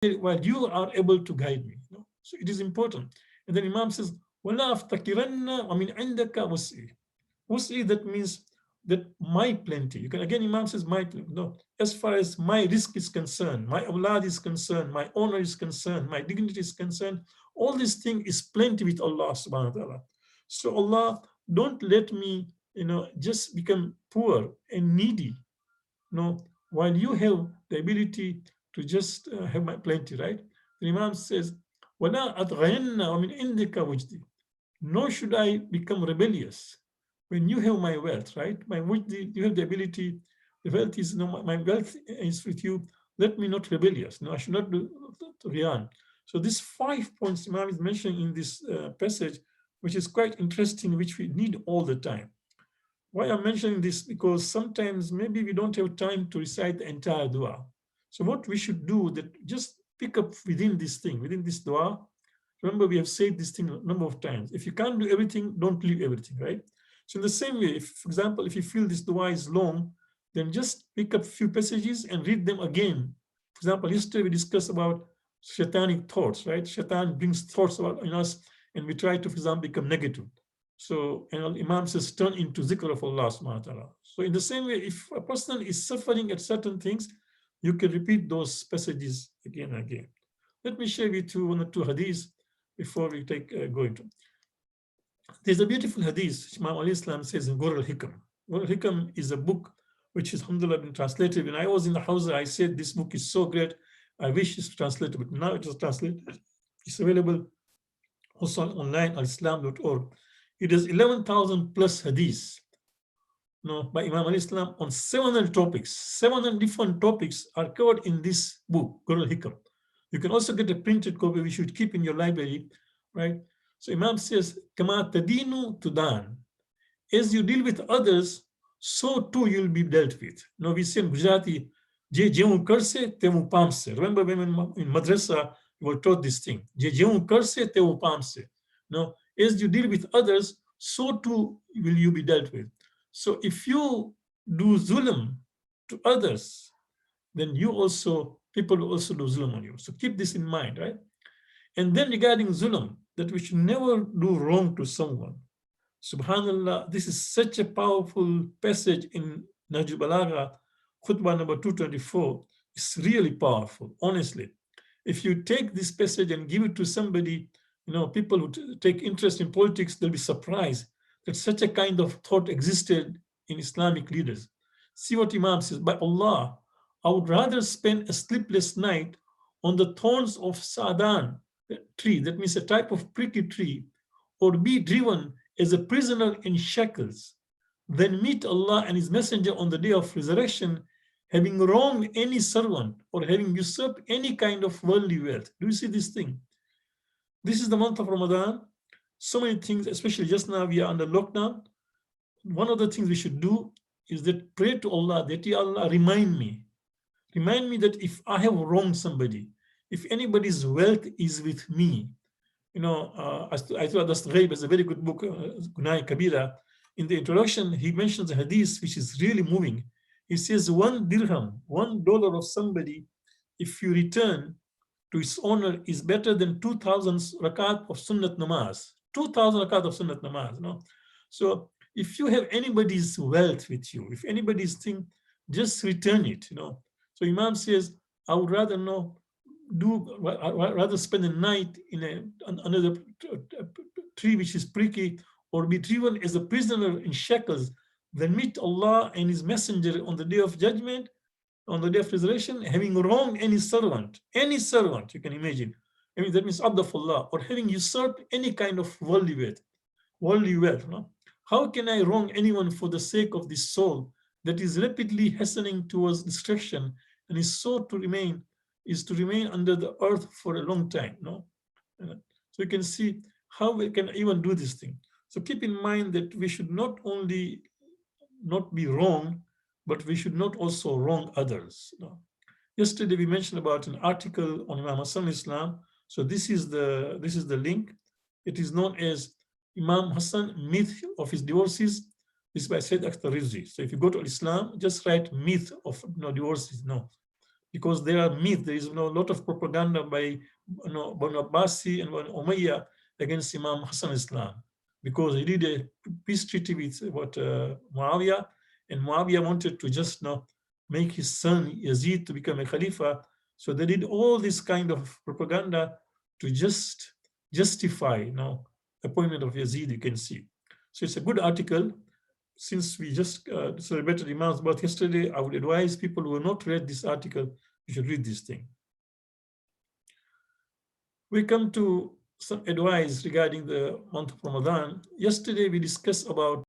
while you are able to guide me. So it is important. And then Imam says, وَلَا أَفْتَكِرَنَّ وَمِنْ عِنْدَكَ وَسْعِي. Wus'i, that means that my plenty. You can, again, Imam says my plenty. No, as far as my risk is concerned, my awlad is concerned, my honor is concerned, my dignity is concerned, all this thing is plenty with Allah subhanahu wa ta'ala. So Allah, don't let me, just become poor and needy. No, while you have the ability to just have my plenty, right? The Imam says, وَلَا أَطْغَيَنَّ وَمِنْ عِنْدِكَ وُجْدِي. Nor should I become rebellious when you have my wealth, right? My wujdi, you have the ability, the wealth is, my wealth is with you. Let me not rebellious. No, I should not do riyan. So these 5 points Imam is mentioning in this passage, which is quite interesting, which we need all the time. Why I'm mentioning this? Because sometimes maybe we don't have time to recite the entire dua. So what we should do, that just pick up within this thing, within this dua. Remember, we have said this thing a number of times. If you can't do everything, don't leave everything, right? So in the same way, if, for example, if you feel this dua is long, then just pick up a few passages and read them again. For example, yesterday we discussed about shaitanic thoughts, right? Shaitan brings thoughts about in us, and we try to, for example, become negative. So, and Imam says, turn into zikr of Allah subhanahu wa ta'ala. So in the same way, if a person is suffering at certain things, you can repeat those passages again and again. Let me share with you one or two hadiths before we go into. There's a beautiful hadith, Imam al-Islam says in Gur al-Hikam. Gur al-Hikam is a book which is, alhamdulillah, been translated. When I was in the house, I said, this book is so great, I wish it's translated, but now it is translated. It's available also online, alislam.org. It is 11,000 plus hadiths, by Imam al-Islam on 700 topics. 700 different topics are covered in this book, Gur al-Hikam. You can also get a printed copy, which you should keep in your library, right? So Imam says, Kama tadinu tudan. As you deal with others, so too you'll be dealt with. Now we say in Gujarati, Je jeun karse temu pamse. Remember when in madrasa we were taught this thing. Je jeun karse temu pamse. Now, as you deal with others, so too will you be dealt with. So if you do zulm to others, then people will also do zulm on you. So keep this in mind, right? And then regarding zulm, that we should never do wrong to someone. Subhanallah, this is such a powerful passage in Nahjul Balagha, khutbah number 224. It's really powerful, honestly. If you take this passage and give it to somebody, people who take interest in politics, they'll be surprised that such a kind of thought existed in Islamic leaders. See what Imam says, by Allah, I would rather spend a sleepless night on the thorns of Sa'dan tree, that means a type of prickly tree, or be driven as a prisoner in shackles, than meet Allah and His Messenger on the day of resurrection, having wronged any servant or having usurped any kind of worldly wealth. Do you see this thing? This is the month of Ramadan. So many things, especially just now we are under lockdown. One of the things we should do is that pray to Allah that, Ya Allah, remind me that if I have wronged somebody, if anybody's wealth is with me, I thought Dostoevsky is a very good book, Gunai Kabira. In the introduction, he mentions a hadith which is really moving. He says, 1 dirham, $1 of somebody, if you return to its owner, is better than 2,000 rakat of sunnat namaz. 2,000 rakat of sunnat namaz. So if you have anybody's wealth with you, if anybody's thing, just return it. So Imam says, I would rather rather spend a night in another tree which is pricky, or be driven as a prisoner in shackles, than meet Allah and His Messenger on the day of judgment, on the day of resurrection, having wronged any servant, you can imagine. I mean, that means abd of Allah, or having usurped any kind of worldly wealth. How can I wrong anyone for the sake of this soul that is rapidly hastening towards destruction and is to remain under the earth for a long time? So you can see how we can even do this thing. So keep in mind that we should not only not be wrong, but we should not also wrong others. Yesterday we mentioned about an article on Imam Hassan Islam. So this is the link. It is known as Imam Hassan, Myth of His Divorces. This is by Sayyid Akhtar Rizvi. So if you go to Islam, just write myth of divorces. because there are myths. There is a lot of propaganda by Banu Abbasi and Banu Umayyah against Imam Hassan Islam, because he did a peace treaty with Muawiyah, and Muawiyah wanted to just make his son Yazid to become a Khalifa. So they did all this kind of propaganda to just justify appointment of Yazid, you can see. So it's a good article. Since we just celebrated Imam's birth yesterday, I would advise people who have not read this article, you should read this thing. We come to some advice regarding the month of Ramadan. Yesterday we discussed about